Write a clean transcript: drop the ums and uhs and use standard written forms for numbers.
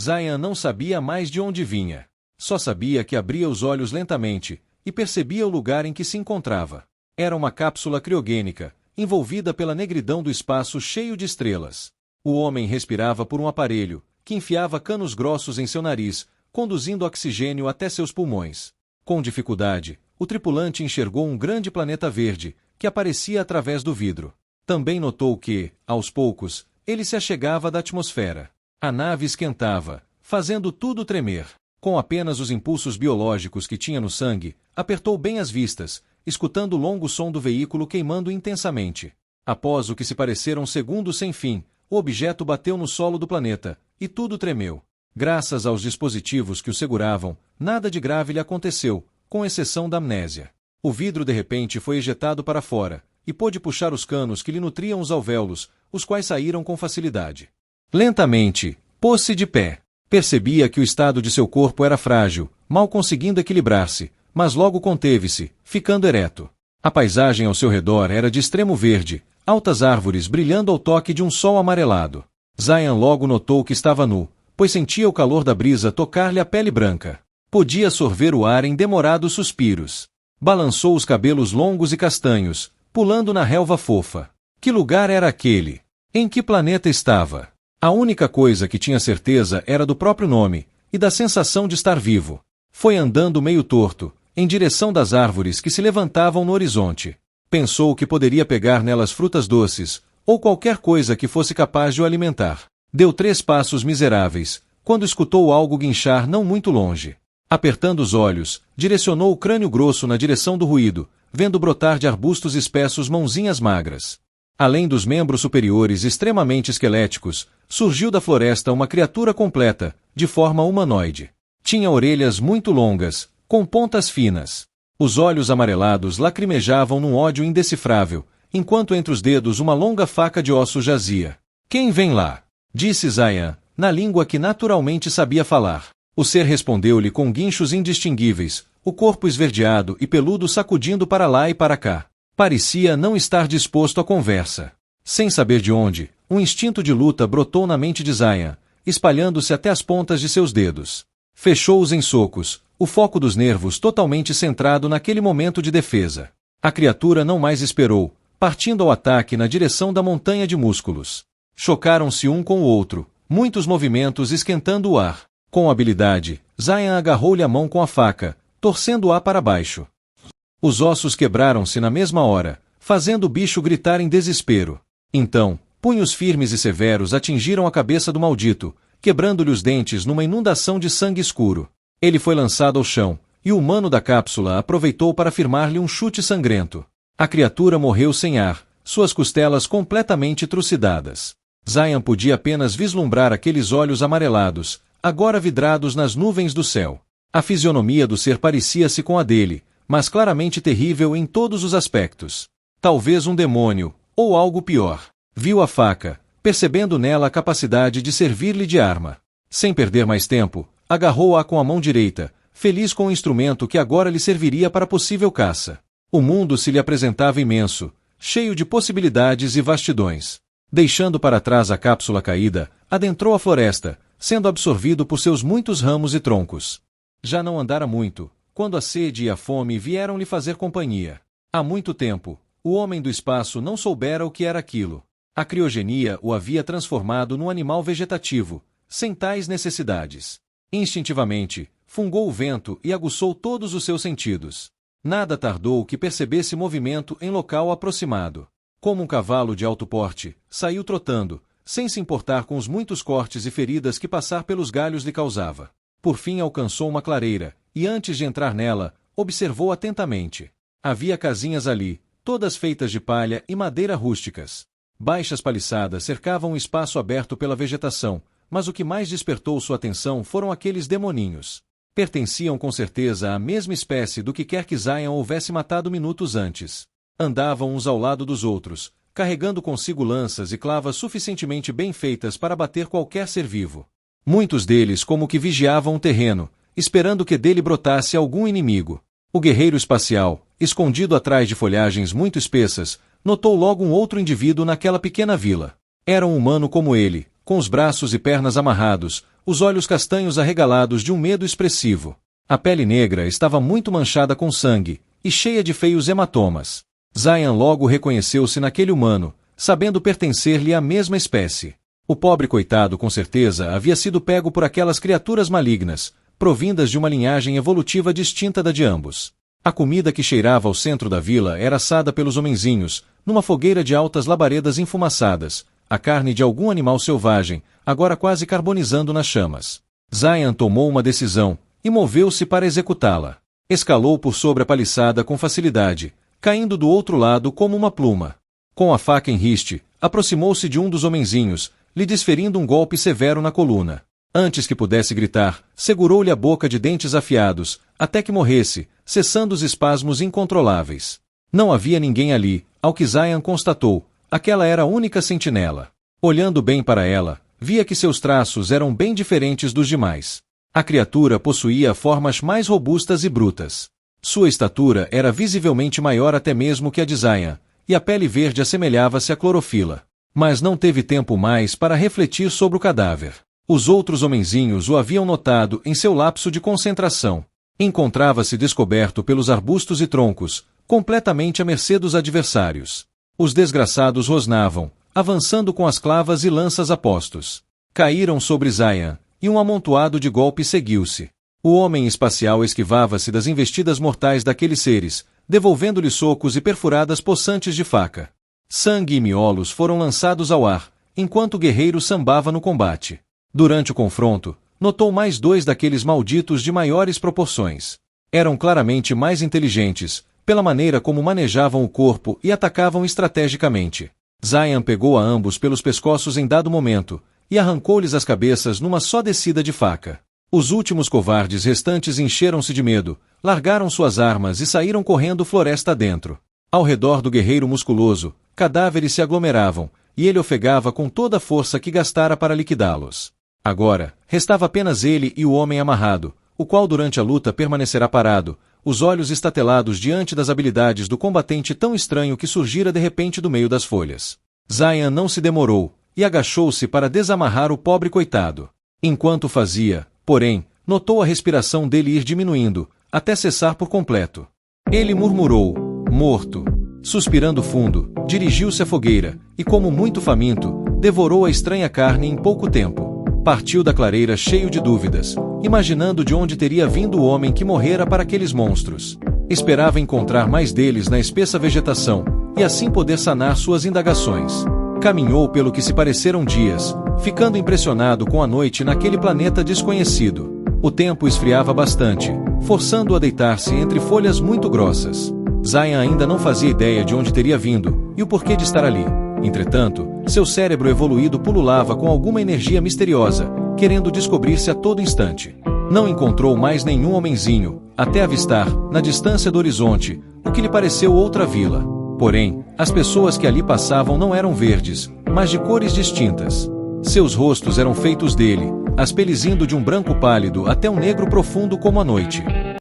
Zayan não sabia mais de onde vinha. Só sabia que abria os olhos lentamente, e percebia o lugar em que se encontrava. Era uma cápsula criogênica, envolvida pela negridão do espaço cheio de estrelas. O homem respirava por um aparelho, que enfiava canos grossos em seu nariz, conduzindo oxigênio até seus pulmões. Com dificuldade, o tripulante enxergou um grande planeta verde, que aparecia através do vidro. Também notou que, aos poucos, ele se achegava da atmosfera. A nave esquentava, fazendo tudo tremer. Com apenas os impulsos biológicos que tinha no sangue, apertou bem as vistas, escutando o longo som do veículo queimando intensamente. Após o que se pareceram segundos sem fim, o objeto bateu no solo do planeta, e tudo tremeu. Graças aos dispositivos que o seguravam, nada de grave lhe aconteceu, com exceção da amnésia. O vidro de repente foi ejetado para fora, e pôde puxar os canos que lhe nutriam os alvéolos, os quais saíram com facilidade. Lentamente, pôs-se de pé. Percebia que o estado de seu corpo era frágil, mal conseguindo equilibrar-se, mas logo conteve-se, ficando ereto. A paisagem ao seu redor era de extremo verde, altas árvores brilhando ao toque de um sol amarelado. Zayan logo notou que estava nu, pois sentia o calor da brisa tocar-lhe a pele branca. Podia sorver o ar em demorados suspiros. Balançou os cabelos longos e castanhos, pulando na relva fofa. Que lugar era aquele? Em que planeta estava? A única coisa que tinha certeza era do próprio nome, e da sensação de estar vivo. Foi andando meio torto, em direção das árvores que se levantavam no horizonte. Pensou que poderia pegar nelas frutas doces, ou qualquer coisa que fosse capaz de o alimentar. Deu 3 passos miseráveis, quando escutou algo guinchar não muito longe. Apertando os olhos, direcionou o crânio grosso na direção do ruído, vendo brotar de arbustos espessos mãozinhas magras. Além dos membros superiores extremamente esqueléticos, surgiu da floresta uma criatura completa, de forma humanoide. Tinha orelhas muito longas, com pontas finas. Os olhos amarelados lacrimejavam num ódio indecifrável, enquanto entre os dedos uma longa faca de osso jazia. "Quem vem lá?" disse Zayan, na língua que naturalmente sabia falar. O ser respondeu-lhe com guinchos indistinguíveis, o corpo esverdeado e peludo sacudindo para lá e para cá. Parecia não estar disposto à conversa. Sem saber de onde, um instinto de luta brotou na mente de Zayan, espalhando-se até as pontas de seus dedos. Fechou-os em socos, o foco dos nervos totalmente centrado naquele momento de defesa. A criatura não mais esperou, partindo ao ataque na direção da montanha de músculos. Chocaram-se um com o outro, muitos movimentos esquentando o ar. Com habilidade, Zayan agarrou-lhe a mão com a faca, torcendo-a para baixo. Os ossos quebraram-se na mesma hora, fazendo o bicho gritar em desespero. Então, punhos firmes e severos atingiram a cabeça do maldito, quebrando-lhe os dentes numa inundação de sangue escuro. Ele foi lançado ao chão, e o humano da cápsula aproveitou para firmar-lhe um chute sangrento. A criatura morreu sem ar, suas costelas completamente trucidadas. Zayan podia apenas vislumbrar aqueles olhos amarelados, agora vidrados nas nuvens do céu. A fisionomia do ser parecia-se com a dele, mas claramente terrível em todos os aspectos. Talvez um demônio, ou algo pior. Viu a faca, percebendo nela a capacidade de servir-lhe de arma. Sem perder mais tempo, agarrou-a com a mão direita, feliz com o instrumento que agora lhe serviria para possível caça. O mundo se lhe apresentava imenso, cheio de possibilidades e vastidões. Deixando para trás a cápsula caída, adentrou a floresta, sendo absorvido por seus muitos ramos e troncos. Já não andara muito, quando a sede e a fome vieram lhe fazer companhia. Há muito tempo, o homem do espaço não soubera o que era aquilo. A criogenia o havia transformado num animal vegetativo, sem tais necessidades. Instintivamente, fungou o vento e aguçou todos os seus sentidos. Nada tardou que percebesse movimento em local aproximado. Como um cavalo de alto porte, saiu trotando, sem se importar com os muitos cortes e feridas que passar pelos galhos lhe causava. Por fim alcançou uma clareira, e antes de entrar nela, observou atentamente. Havia casinhas ali, todas feitas de palha e madeira rústicas. Baixas paliçadas cercavam um espaço aberto pela vegetação, mas o que mais despertou sua atenção foram aqueles demoninhos. Pertenciam com certeza à mesma espécie do que quer que Zayan houvesse matado minutos antes. Andavam uns ao lado dos outros, carregando consigo lanças e clavas suficientemente bem feitas para bater qualquer ser vivo. Muitos deles como que vigiavam o terreno, esperando que dele brotasse algum inimigo. O guerreiro espacial, escondido atrás de folhagens muito espessas, notou logo um outro indivíduo naquela pequena vila. Era um humano como ele, com os braços e pernas amarrados, os olhos castanhos arregalados de um medo expressivo. A pele negra estava muito manchada com sangue, e cheia de feios hematomas. Zayan logo reconheceu-se naquele humano, sabendo pertencer-lhe à mesma espécie. O pobre coitado com certeza havia sido pego por aquelas criaturas malignas, provindas de uma linhagem evolutiva distinta da de ambos. A comida que cheirava ao centro da vila era assada pelos homenzinhos, numa fogueira de altas labaredas enfumaçadas, a carne de algum animal selvagem, agora quase carbonizando nas chamas. Zayan tomou uma decisão, e moveu-se para executá-la. Escalou por sobre a paliçada com facilidade, caindo do outro lado como uma pluma. Com a faca em riste, aproximou-se de um dos homenzinhos, lhe desferindo um golpe severo na coluna. Antes que pudesse gritar, segurou-lhe a boca de dentes afiados, até que morresse, cessando os espasmos incontroláveis. Não havia ninguém ali, ao que Zayan constatou, aquela era a única sentinela. Olhando bem para ela, via que seus traços eram bem diferentes dos demais. A criatura possuía formas mais robustas e brutas. Sua estatura era visivelmente maior até mesmo que a de Zayan, e a pele verde assemelhava-se à clorofila. Mas não teve tempo mais para refletir sobre o cadáver. Os outros homenzinhos o haviam notado em seu lapso de concentração. Encontrava-se descoberto pelos arbustos e troncos, completamente à mercê dos adversários. Os desgraçados rosnavam, avançando com as clavas e lanças a postos. Caíram sobre Zayan, e um amontoado de golpes seguiu-se. O homem espacial esquivava-se das investidas mortais daqueles seres, devolvendo-lhe socos e perfuradas possantes de faca. Sangue e miolos foram lançados ao ar, enquanto o guerreiro sambava no combate. Durante o confronto, notou mais dois daqueles malditos de maiores proporções. Eram claramente mais inteligentes, pela maneira como manejavam o corpo e atacavam estrategicamente. Zayan pegou a ambos pelos pescoços em dado momento, e arrancou-lhes as cabeças numa só descida de faca. Os últimos covardes restantes encheram-se de medo, largaram suas armas e saíram correndo floresta adentro. Ao redor do guerreiro musculoso, cadáveres se aglomeravam, e ele ofegava com toda a força que gastara para liquidá-los. Agora, restava apenas ele e o homem amarrado, o qual durante a luta permanecerá parado, os olhos estatelados diante das habilidades do combatente tão estranho que surgira de repente do meio das folhas. Zayan não se demorou, e agachou-se para desamarrar o pobre coitado. Enquanto fazia, porém, notou a respiração dele ir diminuindo, até cessar por completo. Ele murmurou, morto. Suspirando fundo, dirigiu-se à fogueira, e como muito faminto, devorou a estranha carne em pouco tempo. Partiu da clareira cheio de dúvidas, imaginando de onde teria vindo o homem que morrera para aqueles monstros. Esperava encontrar mais deles na espessa vegetação, e assim poder sanar suas indagações. Caminhou pelo que se pareceram dias, ficando impressionado com a noite naquele planeta desconhecido. O tempo esfriava bastante, forçando-o a deitar-se entre folhas muito grossas. Zayan ainda não fazia ideia de onde teria vindo, e o porquê de estar ali. Entretanto, seu cérebro evoluído pululava com alguma energia misteriosa, querendo descobrir-se a todo instante. Não encontrou mais nenhum homenzinho, até avistar, na distância do horizonte, o que lhe pareceu outra vila. Porém, as pessoas que ali passavam não eram verdes, mas de cores distintas. Seus rostos eram feitos dele, as peles indo de um branco pálido até um negro profundo como a noite.